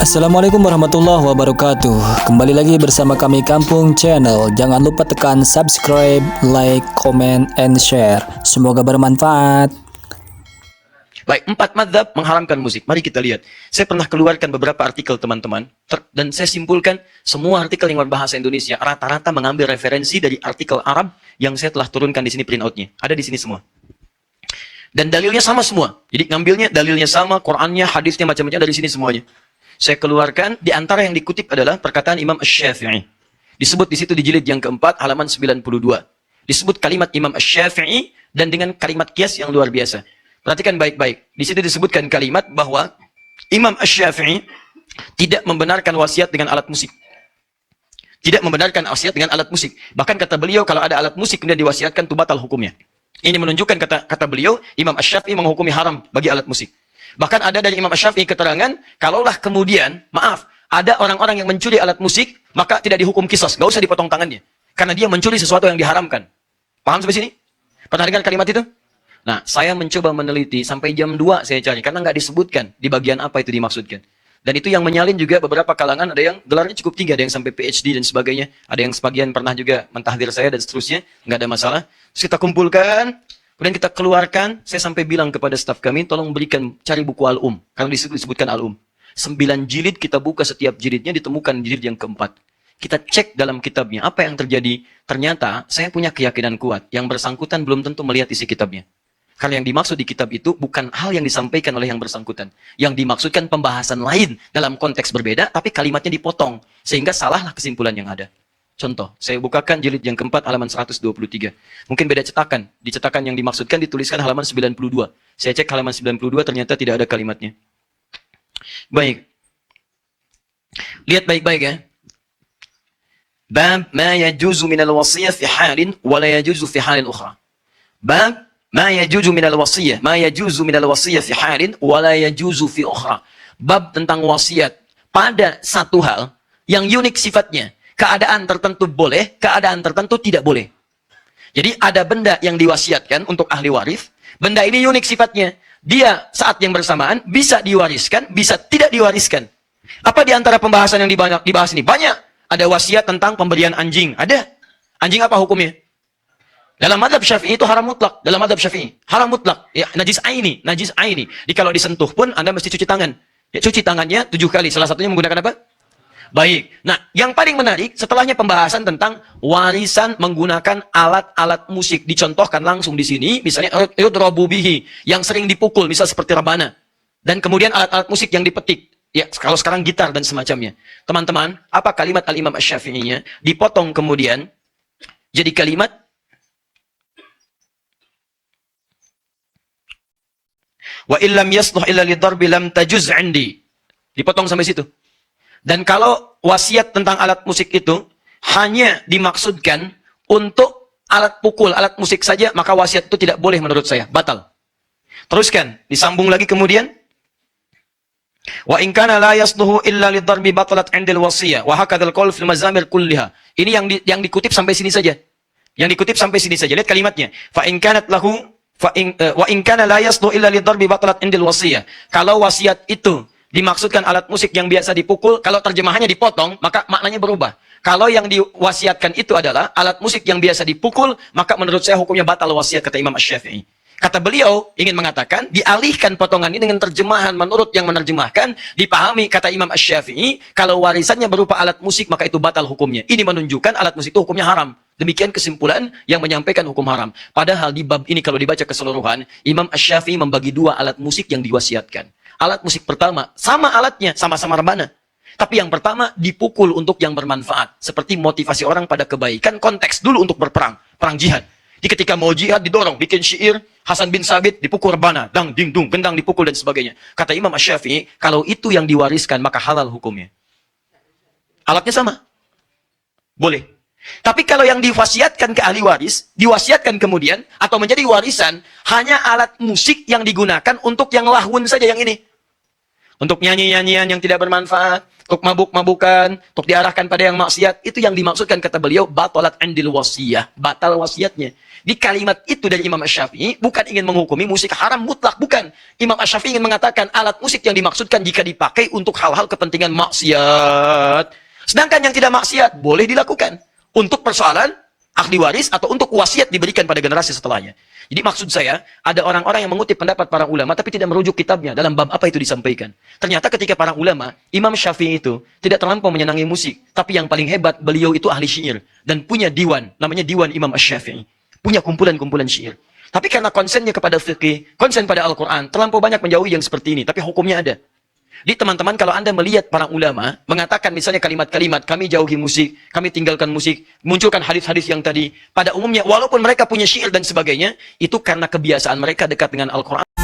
Assalamualaikum warahmatullahi wabarakatuh. Kembali lagi bersama kami Kampung Channel. Jangan lupa tekan subscribe, like, comment, and share. Semoga bermanfaat. Baik, 4 mazhab mengharamkan musik. Mari kita lihat. Saya pernah keluarkan beberapa artikel teman-teman, dan saya simpulkan semua artikel yang berbahasa Indonesia rata-rata mengambil referensi dari artikel Arab yang saya telah turunkan di sini printoutnya. Ada di sini semua. Dan dalilnya sama semua. Jadi ngambilnya dalilnya sama, Qurannya, hadisnya macam-macam dari sini semuanya. Saya keluarkan, di antara yang dikutip adalah perkataan Imam Asy-Syafi'i. Disebut di situ di jilid yang keempat, halaman 92. Disebut kalimat Imam Asy-Syafi'i dan dengan kalimat kias yang luar biasa. Perhatikan baik-baik. Di situ disebutkan kalimat bahwa Imam Asy-Syafi'i tidak membenarkan wasiat dengan alat musik. Tidak membenarkan wasiat dengan alat musik. Bahkan kata beliau, kalau ada alat musik kemudian diwasiatkan, itu batal hukumnya. Ini menunjukkan kata beliau, Imam Asy-Syafi'i menghukumi haram bagi alat musik. Bahkan ada dari Imam Asy-Syafi'i keterangan, kalaulah kemudian, maaf, ada orang-orang yang mencuri alat musik, maka tidak dihukum qisas, nggak usah dipotong tangannya. Karena dia mencuri sesuatu yang diharamkan. Paham sampai sini? Pernah dengar kalimat itu? Nah, saya mencoba meneliti, sampai jam 2 saya cari, karena nggak disebutkan di bagian apa itu dimaksudkan. Dan itu yang menyalin juga beberapa kalangan, ada yang gelarnya cukup tinggi, ada yang sampai PhD dan sebagainya, ada yang sebagian pernah juga mentahdir saya dan seterusnya, nggak ada masalah. Terus kita kumpulkan, kemudian kita keluarkan, saya sampai bilang kepada staf kami, tolong berikan, cari buku Al-Um. Karena disebutkan Al-Um. 9 jilid kita buka, setiap jilidnya ditemukan jilid yang keempat. Kita cek dalam kitabnya, apa yang terjadi. Ternyata, saya punya keyakinan kuat. Yang bersangkutan belum tentu melihat isi kitabnya. Karena yang dimaksud di kitab itu bukan hal yang disampaikan oleh yang bersangkutan. Yang dimaksudkan pembahasan lain dalam konteks berbeda, tapi kalimatnya dipotong. Sehingga salahlah kesimpulan yang ada. Contoh, saya bukakan jilid yang keempat halaman 123. Mungkin beda cetakan. Di cetakan yang dimaksudkan dituliskan halaman 92. Saya cek halaman 92 ternyata tidak ada kalimatnya. Baik. Lihat baik-baik ya. Bab ma yajuzu minal wasiyah fi halin wa la yajuzu fi halin ukhra. Bab ma yajuzu minal wasiyah, ma yajuzu minal wasiyah fi halin wa la yajuzu fi ukhra. Bab tentang wasiat pada satu hal yang unik sifatnya. Keadaan tertentu boleh, keadaan tertentu tidak boleh. Jadi ada benda yang diwasiatkan untuk ahli waris. Benda ini unik sifatnya. Dia saat yang bersamaan bisa diwariskan, bisa tidak diwariskan. Apa di antara pembahasan yang dibahas ini? Banyak. Ada wasiat tentang pemberian anjing. Ada. Anjing apa hukumnya? Dalam mazhab Syafi'i itu haram mutlak. Dalam mazhab Syafi'i. Haram mutlak. Ya, najis aini. Najis aini. Jadi kalau disentuh pun Anda mesti cuci tangan. Ya, cuci tangannya 7 kali. Salah satunya menggunakan apa? Baik. Nah, yang paling menarik setelahnya pembahasan tentang warisan menggunakan alat-alat musik. Dicontohkan langsung di sini, misalnya yudrabu bihi, yang sering dipukul, misal seperti rebana. Dan kemudian alat-alat musik yang dipetik. Ya, kalau sekarang gitar dan semacamnya. Teman-teman, apa kalimat Al-Imam Asy-Syafi'inya? Dipotong kemudian jadi kalimat wa illam yasluh illa lidarbi lam tajuz 'indi. Dipotong sampai situ. Dan kalau wasiat tentang alat musik itu hanya dimaksudkan untuk alat pukul, alat musik saja, maka wasiat itu tidak boleh menurut saya, batal. Teruskan, disambung lagi kemudian. Wa in kana la yasluhu illa lidarbi batalat 'indil wasiyah wa hakadzal qaul fil mazamir kulliha. Ini yang dikutip sampai sini saja. Yang dikutip sampai sini saja. Lihat kalimatnya. Fa in kanat lahu wa in kana la yasluhu illa lidarbi batalat 'indil wasiyah. Kalau wasiat itu dimaksudkan alat musik yang biasa dipukul, kalau terjemahannya dipotong, maka maknanya berubah. Kalau yang diwasiatkan itu adalah alat musik yang biasa dipukul, maka menurut saya hukumnya batal wasiat, kata Imam Asy-Syafi'i. Kata beliau, ingin mengatakan, dialihkan potongan ini dengan terjemahan menurut yang menerjemahkan, dipahami, kata Imam Asy-Syafi'i, kalau warisannya berupa alat musik, maka itu batal hukumnya. Ini menunjukkan alat musik itu hukumnya haram. Demikian kesimpulan yang menyampaikan hukum haram. Padahal di bab ini kalau dibaca keseluruhan, Imam Asy-Syafi'i membagi 2 alat musik yang diwasiatkan. Alat musik pertama, sama alatnya, sama-sama rebana. Tapi yang pertama, dipukul untuk yang bermanfaat. Seperti motivasi orang pada kebaikan, konteks dulu untuk berperang, perang jihad. Jadi ketika mau jihad, didorong, bikin syair, Hasan bin Sabit, dipukul rebana, dang, ding, dung, gendang, dipukul, dan sebagainya. Kata Imam Asy-Syafi'i, kalau itu yang diwariskan, maka halal hukumnya. Alatnya sama. Boleh. Tapi kalau yang diwasiatkan ke ahli waris, diwasiatkan kemudian, atau menjadi warisan, hanya alat musik yang digunakan untuk yang lahun saja yang ini. untuk nyanyi-nyanyian yang tidak bermanfaat, untuk mabuk-mabukan, untuk diarahkan pada yang maksiat, itu yang dimaksudkan kata beliau, batalat andil wasiyah, batal wasiatnya. Di kalimat itu dari Imam Asy-Syafi'i bukan ingin menghukumi musik haram mutlak, bukan. Imam Asy-Syafi'i ingin mengatakan alat musik yang dimaksudkan jika dipakai untuk hal-hal kepentingan maksiat. Sedangkan yang tidak maksiat boleh dilakukan untuk persoalan ahli waris atau untuk wasiat diberikan pada generasi setelahnya. Jadi maksud saya, ada orang-orang yang mengutip pendapat para ulama tapi tidak merujuk kitabnya dalam bab apa itu disampaikan. Ternyata ketika para ulama, Imam Syafi'i itu tidak terlampau menyenangi musik, tapi yang paling hebat beliau itu ahli syair dan punya diwan, namanya Diwan Imam Asy-Syafi'i. Punya kumpulan-kumpulan syair. Tapi karena konsennya kepada fikih, konsen pada Al-Quran, terlampau banyak menjauhi yang seperti ini, tapi hukumnya ada. Jadi teman-teman, kalau Anda melihat para ulama mengatakan misalnya kalimat-kalimat, kami jauhi musik, kami tinggalkan musik, munculkan hadis-hadis yang tadi, pada umumnya walaupun mereka punya syair dan sebagainya, itu karena kebiasaan mereka dekat dengan Al-Quran.